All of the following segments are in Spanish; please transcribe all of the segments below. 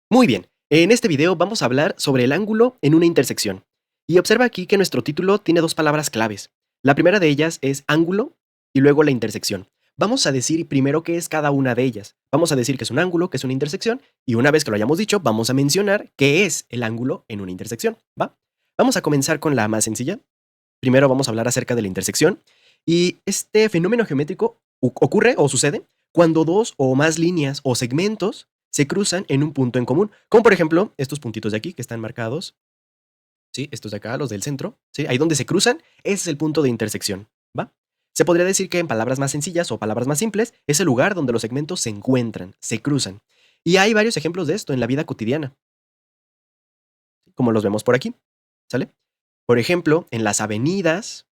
Muy bien, en este video vamos a hablar sobre el ángulo en una intersección. Y observa aquí que nuestro título tiene dos palabras claves. La primera de ellas es ángulo y luego la intersección. Vamos a decir primero qué es cada una de ellas. Vamos a decir que es un ángulo, que es una intersección, y una vez que lo hayamos dicho, vamos a mencionar qué es el ángulo en una intersección. ¿Va? Vamos a comenzar con la más sencilla. Primero vamos a hablar acerca de la intersección. Y este fenómeno geométrico ocurre o sucede cuando dos o más líneas o segmentos se cruzan en un punto en común, como por ejemplo estos puntitos de aquí que están marcados, ¿sí? Estos de acá, los del centro, ¿sí? Ahí donde se cruzan, ese es el punto de intersección, ¿va? Se podría decir que en palabras más sencillas o palabras más simples, es el lugar donde los segmentos se encuentran, se cruzan. Y hay varios ejemplos de esto en la vida cotidiana, como los vemos por aquí, ¿sale? Por ejemplo, en las avenidas,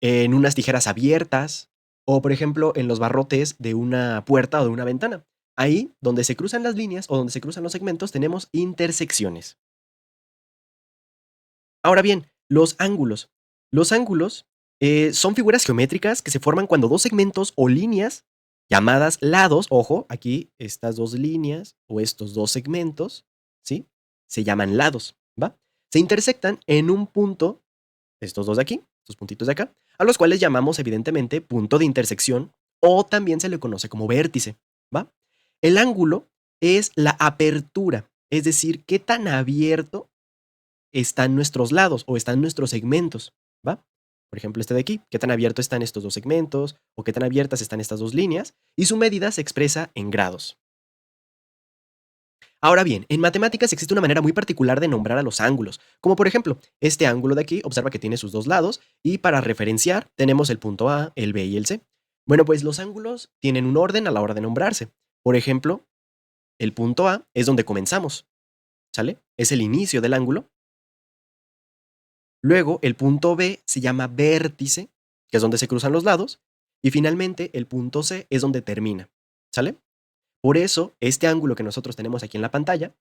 en unas tijeras abiertas, o por ejemplo, en los barrotes de una puerta o de una ventana. Ahí, donde se cruzan las líneas o donde se cruzan los segmentos, tenemos intersecciones. Ahora bien, los ángulos. Los ángulos son figuras geométricas que se forman cuando dos segmentos o líneas llamadas lados, ojo, aquí estas dos líneas o estos dos segmentos, ¿sí? Se llaman lados, ¿va? Se intersectan en un punto, estos dos de aquí, estos puntitos de acá, a los cuales llamamos evidentemente punto de intersección o también se le conoce como vértice, ¿va? El ángulo es la apertura, es decir, qué tan abierto están nuestros lados o están nuestros segmentos, ¿va? Por ejemplo, este de aquí, qué tan abierto están estos dos segmentos o qué tan abiertas están estas dos líneas y su medida se expresa en grados. Ahora bien, en matemáticas existe una manera muy particular de nombrar a los ángulos, como por ejemplo, este ángulo de aquí, observa que tiene sus dos lados y para referenciar tenemos el punto A, el B y el C. Bueno, pues los ángulos tienen un orden a la hora de nombrarse. Por ejemplo, el punto A es donde comenzamos, ¿sale? Es el inicio del ángulo. Luego, el punto B se llama vértice, que es donde se cruzan los lados. Y finalmente, el punto C es donde termina. ¿Sale? Por eso, este ángulo que nosotros tenemos aquí en la pantalla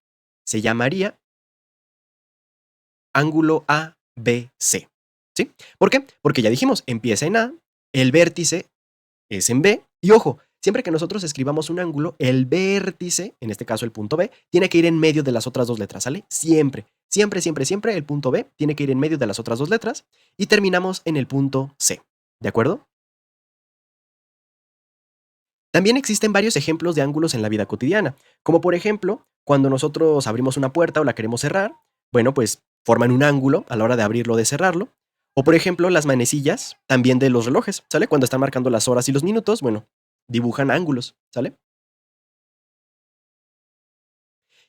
se llamaría ángulo ABC. ¿Sí? ¿Por qué? Porque ya dijimos, empieza en A, el vértice es en B. Y ojo, siempre que nosotros escribamos un ángulo, el vértice, en este caso el punto B, tiene que ir en medio de las otras dos letras, ¿sale? Siempre, siempre, siempre, siempre el punto B tiene que ir en medio de las otras dos letras y terminamos en el punto C, ¿de acuerdo? También existen varios ejemplos de ángulos en la vida cotidiana, como por ejemplo, cuando nosotros abrimos una puerta o la queremos cerrar, bueno, pues forman un ángulo a la hora de abrirlo o de cerrarlo. O por ejemplo, las manecillas también de los relojes, ¿sale? Cuando están marcando las horas y los minutos, bueno, dibujan ángulos, ¿sale?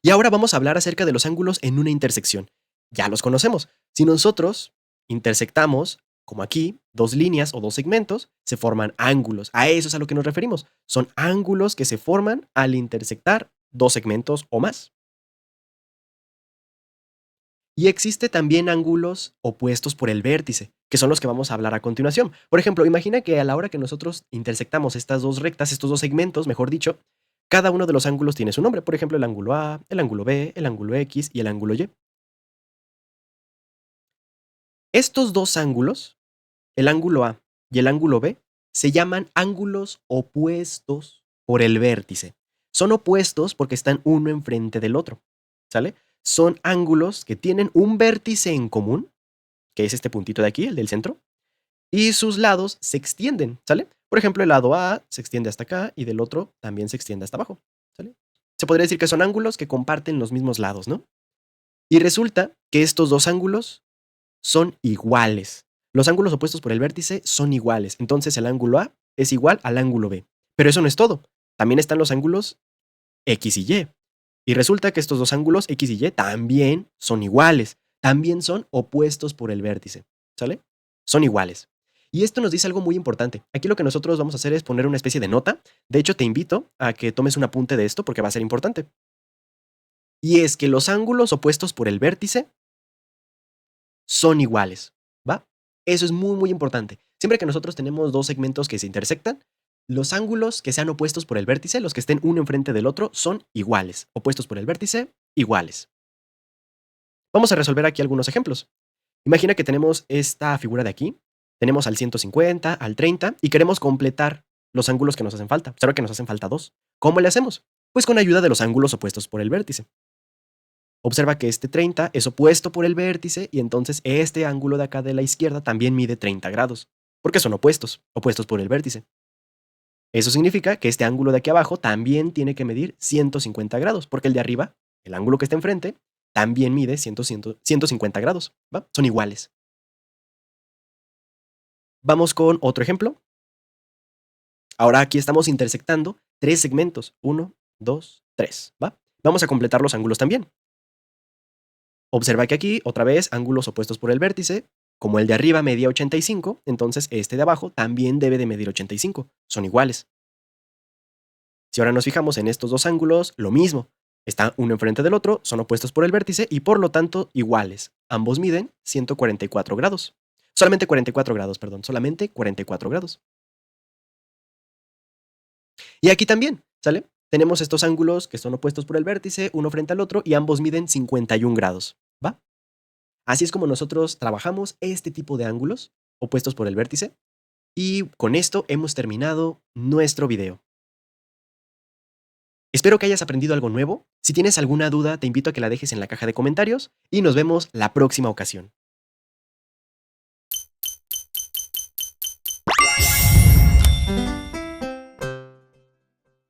Y ahora vamos a hablar acerca de los ángulos en una intersección. Ya los conocemos. Si nosotros intersectamos, como aquí, dos líneas o dos segmentos, se forman ángulos. A eso es a lo que nos referimos. Son ángulos que se forman al intersectar dos segmentos o más. Y existe también ángulos opuestos por el vértice, que son los que vamos a hablar a continuación. Por ejemplo, imagina que a la hora que nosotros intersectamos estas dos rectas, estos dos segmentos, mejor dicho, cada uno de los ángulos tiene su nombre. Por ejemplo, el ángulo A, el ángulo B, el ángulo X y el ángulo Y. Estos dos ángulos, el ángulo A y el ángulo B, se llaman ángulos opuestos por el vértice. Son opuestos porque están uno enfrente del otro, ¿sale? Son ángulos que tienen un vértice en común, que es este puntito de aquí, el del centro, y sus lados se extienden, ¿sale? Por ejemplo, el lado A se extiende hasta acá y del otro también se extiende hasta abajo, ¿sale? Se podría decir que son ángulos que comparten los mismos lados, ¿no? Y resulta que estos dos ángulos son iguales. Los ángulos opuestos por el vértice son iguales. Entonces el ángulo A es igual al ángulo B. Pero eso no es todo. También están los ángulos X y Y. Y resulta que estos dos ángulos X y Y también son iguales. También son opuestos por el vértice. ¿Sale? Son iguales. Y esto nos dice algo muy importante. Aquí lo que nosotros vamos a hacer es poner una especie de nota. De hecho, te invito a que tomes un apunte de esto porque va a ser importante. Y es que los ángulos opuestos por el vértice son iguales, ¿va? Eso es muy, muy importante. Siempre que nosotros tenemos dos segmentos que se intersectan, los ángulos que sean opuestos por el vértice, los que estén uno enfrente del otro, son iguales. Opuestos por el vértice, iguales. Vamos a resolver aquí algunos ejemplos. Imagina que tenemos esta figura de aquí. Tenemos al 150, al 30 y queremos completar los ángulos que nos hacen falta. Observa que nos hacen falta dos. ¿Cómo le hacemos? Pues con ayuda de los ángulos opuestos por el vértice. Observa que este 30 es opuesto por el vértice y entonces este ángulo de acá de la izquierda también mide 30 grados, porque son opuestos, opuestos por el vértice. Eso significa que este ángulo de aquí abajo también tiene que medir 150 grados, porque el de arriba, el ángulo que está enfrente, también mide 150 grados, ¿va? Son iguales. Vamos con otro ejemplo. Ahora aquí estamos intersectando tres segmentos. Uno, dos, tres, ¿va? Vamos a completar los ángulos también. Observa que aquí, otra vez, ángulos opuestos por el vértice. Como el de arriba medía 85, entonces este de abajo también debe de medir 85. Son iguales. Si ahora nos fijamos en estos dos ángulos, lo mismo. Están uno enfrente del otro, son opuestos por el vértice y por lo tanto iguales. Ambos miden 144 grados. Solamente 44 grados, perdón, solamente 44 grados. Y aquí también, ¿sale? Tenemos estos ángulos que son opuestos por el vértice, uno frente al otro, y ambos miden 51 grados, ¿va? Así es como nosotros trabajamos este tipo de ángulos opuestos por el vértice. Y con esto hemos terminado nuestro video. Espero que hayas aprendido algo nuevo. Si tienes alguna duda, te invito a que la dejes en la caja de comentarios y nos vemos la próxima ocasión.